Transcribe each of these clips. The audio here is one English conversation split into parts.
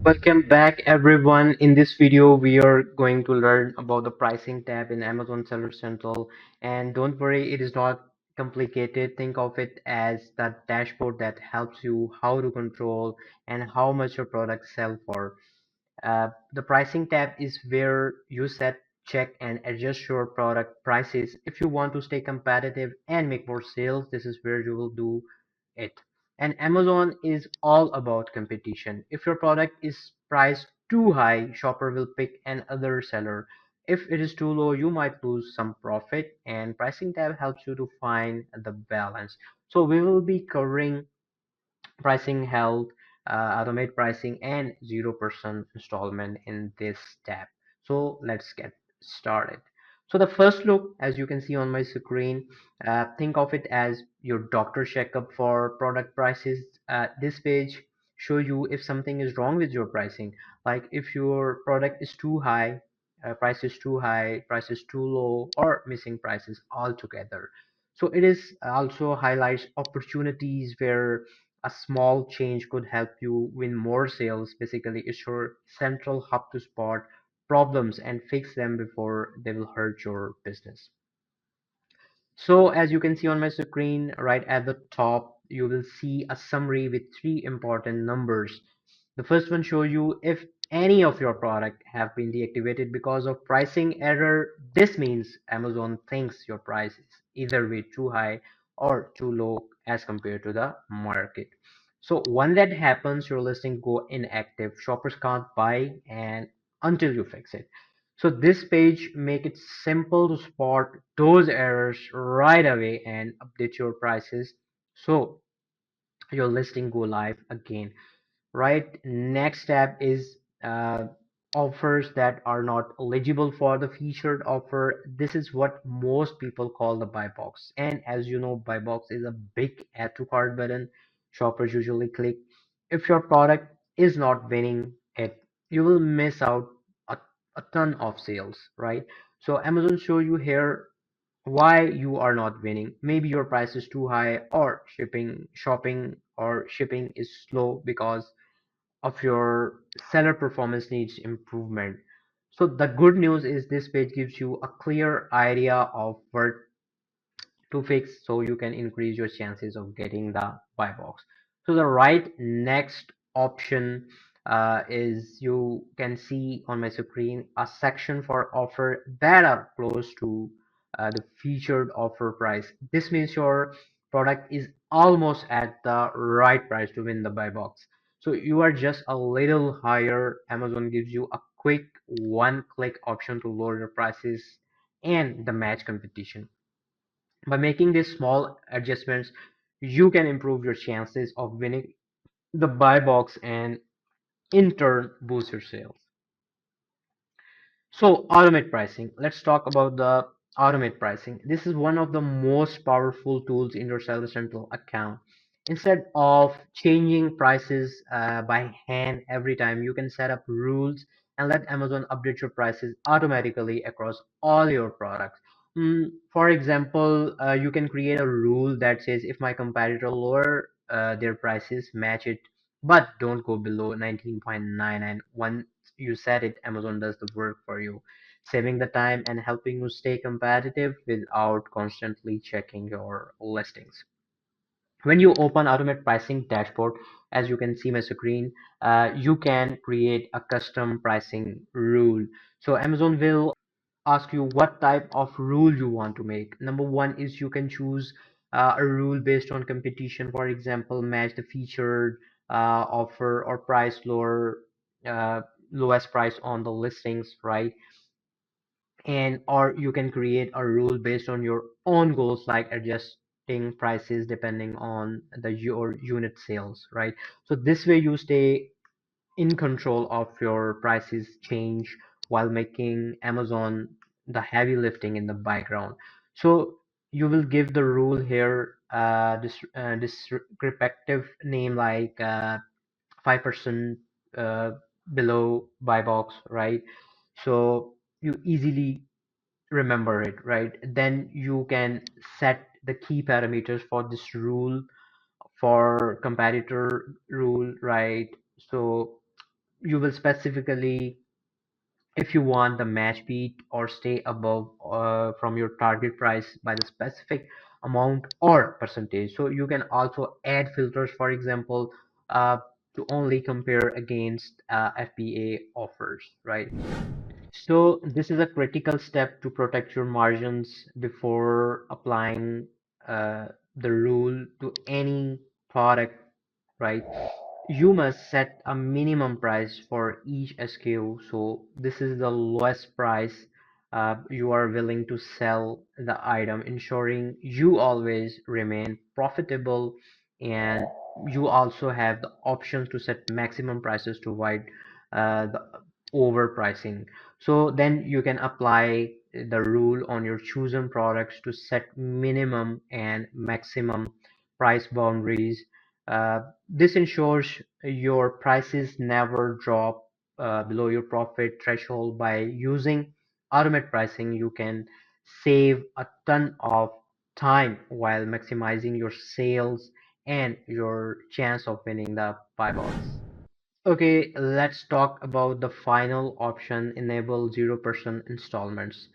Welcome back everyone. In this video, we are going to learn about the pricing tab in Amazon Seller Central. And don't worry, it is not complicated. Think of it as the dashboard that helps you how to control and how much your products sell for. The pricing tab is where you set, check, and adjust your product prices. If you want to stay competitive and make more sales, this is where you will do it. And Amazon is all about competition. If your product is priced too high, shopper will pick another seller. If it is too low, you might lose some profit, and pricing tab helps you to find the balance. So we will be covering pricing health, automate pricing, and 0% installment in this tab. So let's get started. So the first look, as you can see on my screen, think of it as your doctor checkup for product prices. This page show you if something is wrong with your pricing, like if your product is too high, price is too low, or missing prices altogether. So it is also highlights opportunities where a small change could help you win more sales. Basically, it's your central hub to spot problems and fix them before they will hurt your business. So as you can see on my screen, right at the top, you will see a summary with three important numbers. The first one shows you if any of your product have been deactivated because of pricing error. This means Amazon thinks your price is either way too high or too low as compared to the market. So when that happens, your listing go inactive. Shoppers can't buy and until you fix it. So this page make it simple to spot those errors right away and update your prices so your listing go live again. Right, next step is offers that are not eligible for the featured offer. This is what most people call the buy box, and as you know, buy box is a big add to cart button shoppers usually click. If your product is not winning it, you will miss out a, a ton of sales, right? So Amazon show you here why you are not winning. Maybe your price is too high, or shipping is slow because of your seller performance needs improvement. So the good news is this page gives you a clear idea of what to fix so you can increase your chances of getting the buy box. So the right next option is, you can see on my screen, a section for offer that are close to the featured offer price. This means your product is almost at the right price to win the buy box. So you are just a little higher. Amazon gives you a quick one click option to lower your prices and the match competition. By making these small adjustments, you can improve your chances of winning the buy box and in turn boost your sales. So automate pricing. Let's talk about the automate pricing. This is one of the most powerful tools in your Seller Central account. Instead of changing prices by hand every time, you can set up rules and let Amazon update your prices automatically across all your products. For example, you can create a rule that says if my competitor lower their prices, match it, but don't go below 19.99. Once you set it, Amazon does the work for you, saving the time and helping you stay competitive without constantly checking your listings. When you open automate pricing dashboard, as you can see my screen, you can create a custom pricing rule. So Amazon will ask you what type of rule you want to make. Number one is you can choose a rule based on competition. For example, match the featured offer or price lower, uh, lowest price on the listings, right? And or you can create a rule based on your own goals, like adjusting prices depending on your unit sales, right? So this way you stay in control of your prices change while making Amazon the heavy lifting in the background. So you will give the rule here descriptive name like 5% uh, below buy box, right? So you easily remember it, right? Then you can set the key parameters for this rule, for competitor rule, right? So you will specifically, if you want the match beat or stay above from your target price by the specific amount or percentage. So you can also add filters, for example, uh, to only compare against FBA offers, right? So this is a critical step to protect your margins before applying uh, the rule to any product, right? You must set a minimum price for each SKU. So this is the lowest price you are willing to sell the item, ensuring you always remain profitable, and you also have the options to set maximum prices to avoid the overpricing. So then you can apply the rule on your chosen products to set minimum and maximum price boundaries. This ensures your prices never drop below your profit threshold. By using automate pricing, you can save a ton of time while maximizing your sales and your chance of winning the buy-box. Okay, let's talk about the final option, enable 0% installments.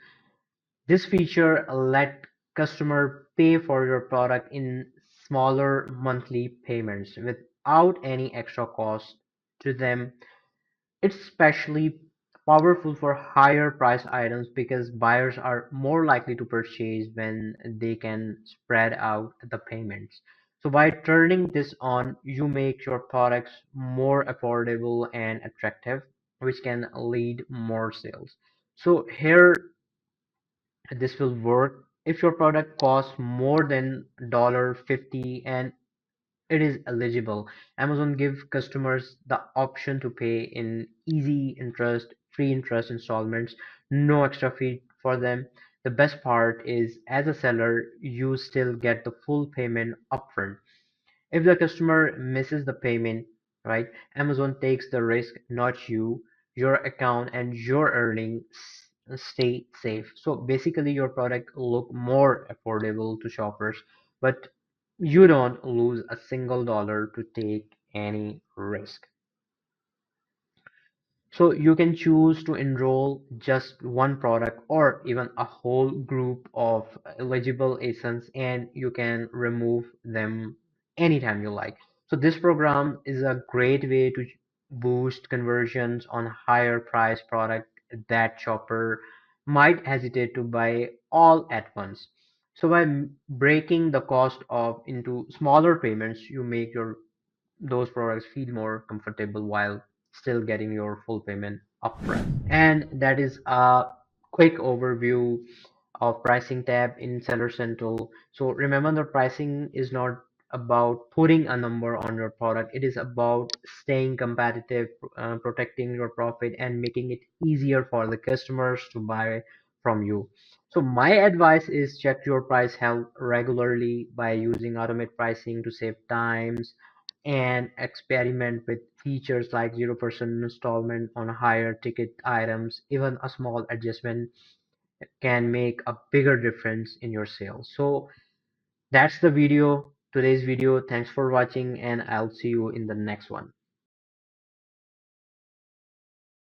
This feature let customer pay for your product in smaller monthly payments without any extra cost to them. It's especially powerful for higher price items because buyers are more likely to purchase when they can spread out the payments. So by turning this on, you make your products more affordable and attractive, which can lead more sales. So here this will work if your product costs more than $50 and it is eligible. Amazon gives customers the option to pay in easy interest, free interest installments, no extra fee for them. The best part is, as a seller, you still get the full payment upfront. If the customer misses the payment, right, Amazon takes the risk, not you. Your account and your earnings stay safe. So basically, your product look more affordable to shoppers, but you don't lose a single dollar to take any risk. So you can choose to enroll just one product or even a whole group of eligible ASINs, and you can remove them anytime you like. So this program is a great way to boost conversions on higher price product that shopper might hesitate to buy all at once. So by breaking the cost of into smaller payments, you make your those products feel more comfortable while still getting your full payment upfront. And that is a quick overview of pricing tab in Seller Central. So remember, the pricing is not about putting a number on your product. It is about staying competitive, protecting your profit, and making it easier for the customers to buy from you. So my advice is check your price health regularly by using automate pricing to save times, and experiment with features like 0% installment on higher ticket items. Even a small adjustment can make a bigger difference in your sales. So that's the video, today's video. Thanks for watching, and I'll see you in the next one.